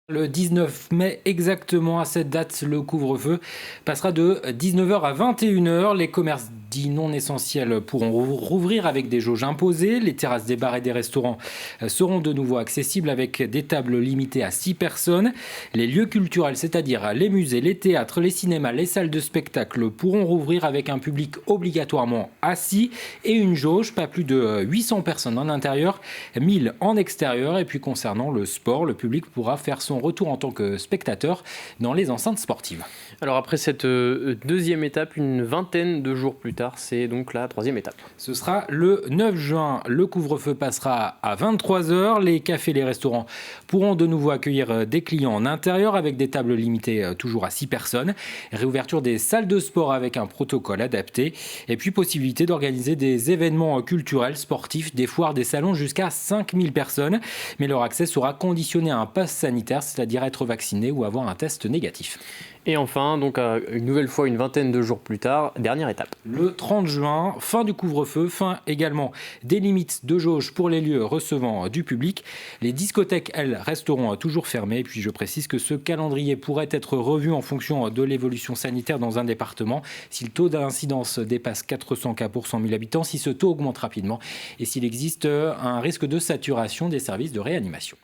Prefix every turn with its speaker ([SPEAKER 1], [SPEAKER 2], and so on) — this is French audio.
[SPEAKER 1] Le 19 mai, exactement à cette date, le couvre-feu passera de 19h à 21h. Les commerces dits non essentiels pourront rouvrir avec des jauges imposées. Les terrasses des bars et des restaurants seront de nouveau accessibles avec des tables limitées à 6 personnes. Les lieux culturels, c'est-à-dire les musées, les théâtres, les cinémas, les salles de spectacle, pourront rouvrir avec un public obligatoirement assis et une jauge, pas plus de 800 personnes en intérieur, 1000 en extérieur. Et puis concernant le sport, le public pourra faire son retour en tant que spectateur dans les enceintes sportives.
[SPEAKER 2] Alors après cette deuxième étape, une vingtaine de jours plus tard, c'est donc la troisième étape.
[SPEAKER 1] Ce sera le 9 juin. Le couvre-feu passera à 23h. Les cafés et les restaurants pourront de nouveau accueillir des clients en intérieur avec des tables limitées toujours à 6 personnes. Réouverture des salles de sport avec un protocole adapté. Et puis possibilité d'organiser des événements culturels, sportifs, des foires, des salons jusqu'à 5000 personnes. Mais leur accès sera conditionné à un pass sanitaire, c'est-à-dire être vacciné ou avoir un test négatif.
[SPEAKER 2] Et enfin, donc une nouvelle fois, une vingtaine de jours plus tard, dernière étape.
[SPEAKER 1] Le 30 juin, fin du couvre-feu, fin également des limites de jauge pour les lieux recevant du public. Les discothèques, elles, resteront toujours fermées. Et puis je précise que ce calendrier pourrait être revu en fonction de l'évolution sanitaire dans un département. Si le taux d'incidence dépasse 400 cas pour 100 000 habitants, si ce taux augmente rapidement et s'il existe un risque de saturation des services de réanimation.